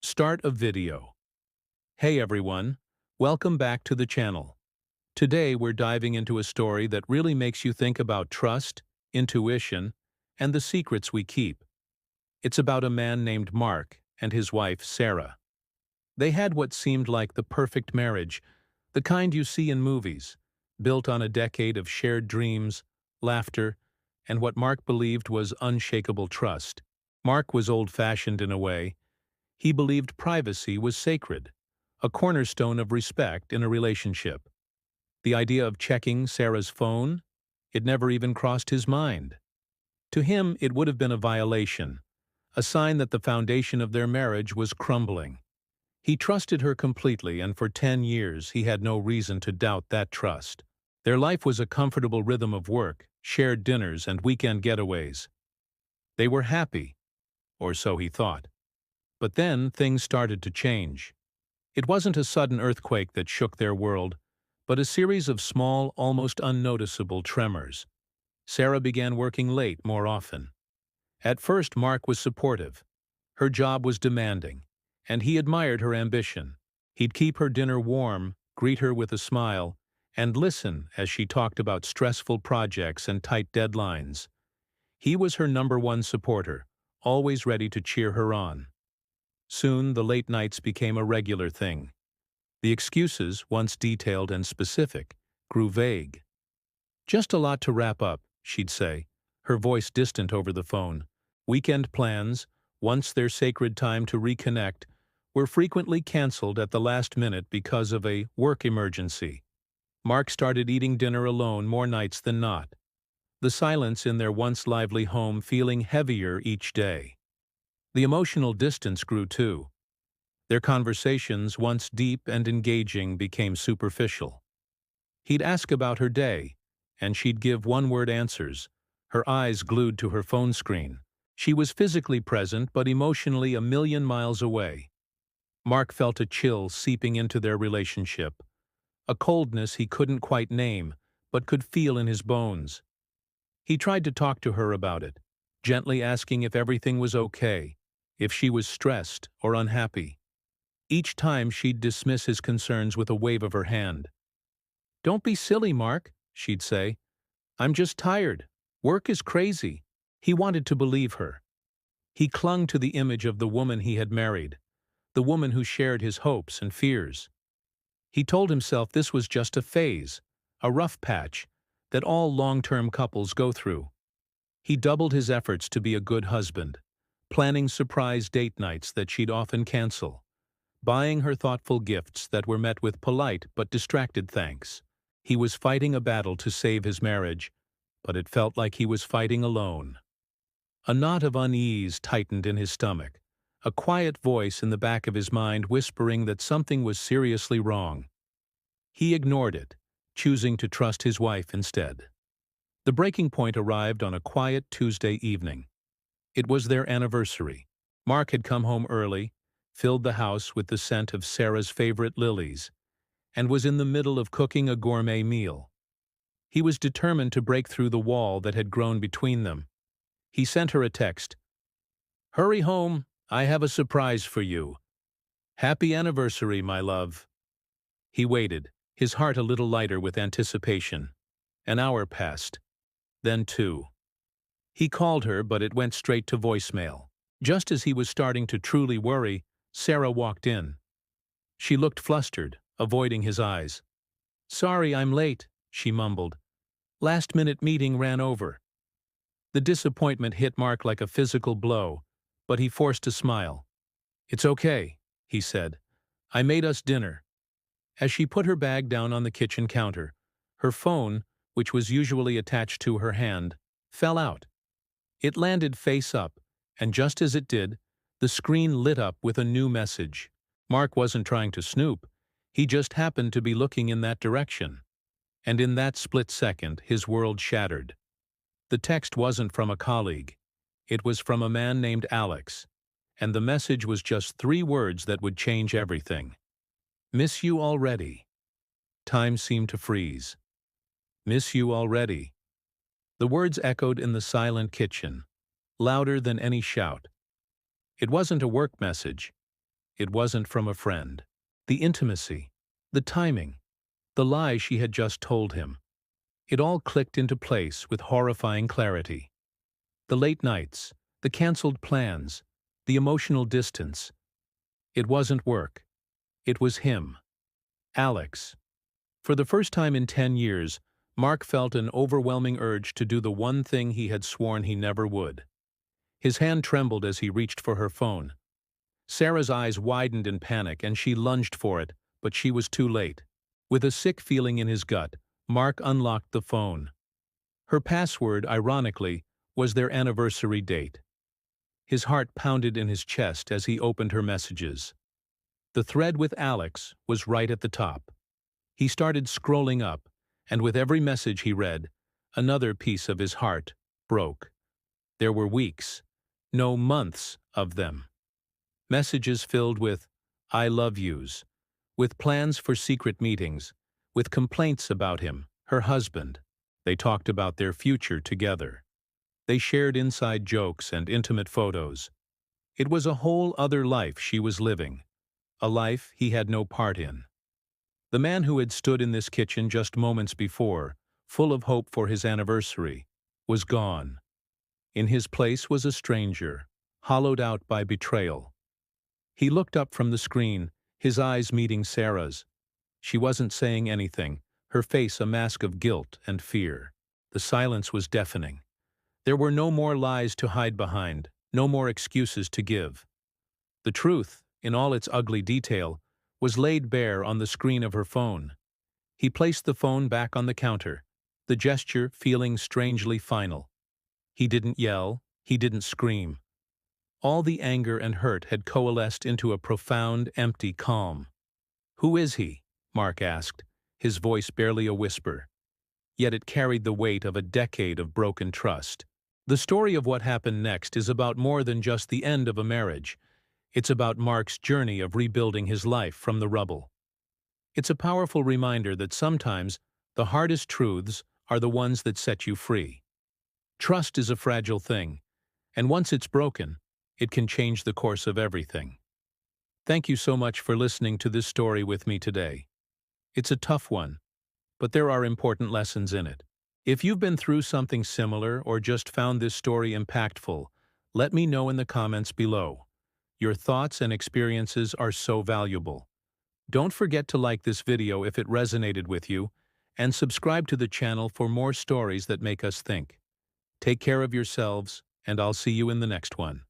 Start a video. Hey everyone, welcome back to the channel. Today we're diving into a story that really makes you think about trust, intuition, and the secrets we keep. It's about a man named Mark and his wife Sarah. They had what seemed like the perfect marriage, the kind you see in movies, built on a decade of shared dreams, laughter, and what Mark believed was unshakable trust. Mark was old-fashioned in a way. He believed privacy was sacred, a cornerstone of respect in a relationship. The idea of checking Sarah's phone? It never even crossed his mind. To him, it would have been a violation, a sign that the foundation of their marriage was crumbling. He trusted her completely, and for 10 years he had no reason to doubt that trust. Their life was a comfortable rhythm of work, shared dinners, and weekend getaways. They were happy, or so he thought. But then things started to change. It wasn't a sudden earthquake that shook their world, but a series of small, almost unnoticeable tremors. Sarah began working late more often. At first, Mark was supportive. Her job was demanding, and he admired her ambition. He'd keep her dinner warm, greet her with a smile, and listen as she talked about stressful projects and tight deadlines. He was her #1 supporter, always ready to cheer her on. Soon, the late nights became a regular thing. The excuses, once detailed and specific, grew vague. "Just a lot to wrap up," she'd say, her voice distant over the phone. Weekend plans, once their sacred time to reconnect, were frequently canceled at the last minute because of a work emergency. Mark started eating dinner alone more nights than not, the silence in their once lively home feeling heavier each day. The emotional distance grew too. Their conversations, once deep and engaging, became superficial. He'd ask about her day, and she'd give one-word answers, her eyes glued to her phone screen. She was physically present but emotionally a million miles away. Mark felt a chill seeping into their relationship, a coldness he couldn't quite name but could feel in his bones. He tried to talk to her about it, gently asking if everything was okay, if she was stressed or unhappy. Each time she'd dismiss his concerns with a wave of her hand. "Don't be silly, Mark," she'd say. "I'm just tired. Work is crazy." He wanted to believe her. He clung to the image of the woman he had married, the woman who shared his hopes and fears. He told himself this was just a phase, a rough patch, that all long-term couples go through. He doubled his efforts to be a good husband, planning surprise date nights that she'd often cancel, buying her thoughtful gifts that were met with polite but distracted thanks. He was fighting a battle to save his marriage, but it felt like he was fighting alone. A knot of unease tightened in his stomach, a quiet voice in the back of his mind whispering that something was seriously wrong. He ignored it, choosing to trust his wife instead. The breaking point arrived on a quiet Tuesday evening. It was their anniversary. Mark had come home early, filled the house with the scent of Sarah's favorite lilies, and was in the middle of cooking a gourmet meal. He was determined to break through the wall that had grown between them. He sent her a text. "Hurry home, I have a surprise for you. Happy anniversary, my love." He waited, his heart a little lighter with anticipation. An hour passed, then 2. He called her, but it went straight to voicemail. Just as he was starting to truly worry, Sarah walked in. She looked flustered, avoiding his eyes. "Sorry I'm late," she mumbled. "Last-minute meeting ran over." The disappointment hit Mark like a physical blow, but he forced a smile. "It's okay," he said. "I made us dinner." As she put her bag down on the kitchen counter, her phone, which was usually attached to her hand, fell out. It landed face up, and just as it did, the screen lit up with a new message. Mark wasn't trying to snoop, he just happened to be looking in that direction. And in that split second, his world shattered. The text wasn't from a colleague. It was from a man named Alex, and the message was just 3 words that would change everything. "Miss you already." Time seemed to freeze. "Miss you already." The words echoed in the silent kitchen, louder than any shout. It wasn't a work message. It wasn't from a friend. The intimacy, the timing, the lie she had just told him. It all clicked into place with horrifying clarity. The late nights, the cancelled plans, the emotional distance. It wasn't work. It was him. Alex. For the first time in 10 years, Mark felt an overwhelming urge to do the one thing he had sworn he never would. His hand trembled as he reached for her phone. Sarah's eyes widened in panic and she lunged for it, but she was too late. With a sick feeling in his gut, Mark unlocked the phone. Her password, ironically, was their anniversary date. His heart pounded in his chest as he opened her messages. The thread with Alex was right at the top. He started scrolling up, and with every message he read, another piece of his heart broke. There were weeks, no months of them. Messages filled with "I love yous," with plans for secret meetings, with complaints about him, her husband. They talked about their future together. They shared inside jokes and intimate photos. It was a whole other life she was living, a life he had no part in. The man who had stood in this kitchen just moments before, full of hope for his anniversary, was gone. In his place was a stranger, hollowed out by betrayal. He looked up from the screen, his eyes meeting Sarah's. She wasn't saying anything, her face a mask of guilt and fear. The silence was deafening. There were no more lies to hide behind, no more excuses to give. The truth, in all its ugly detail, was laid bare on the screen of her phone. He placed the phone back on the counter, the gesture feeling strangely final. He didn't yell, he didn't scream. All the anger and hurt had coalesced into a profound, empty calm. "Who is he?" Mark asked, his voice barely a whisper. Yet it carried the weight of a decade of broken trust. The story of what happened next is about more than just the end of a marriage. It's about Mark's journey of rebuilding his life from the rubble. It's a powerful reminder that sometimes the hardest truths are the ones that set you free. Trust is a fragile thing, and once it's broken, it can change the course of everything. Thank you so much for listening to this story with me today. It's a tough one, but there are important lessons in it. If you've been through something similar or just found this story impactful, let me know in the comments below. Your thoughts and experiences are so valuable. Don't forget to like this video if it resonated with you, and subscribe to the channel for more stories that make us think. Take care of yourselves, and I'll see you in the next one.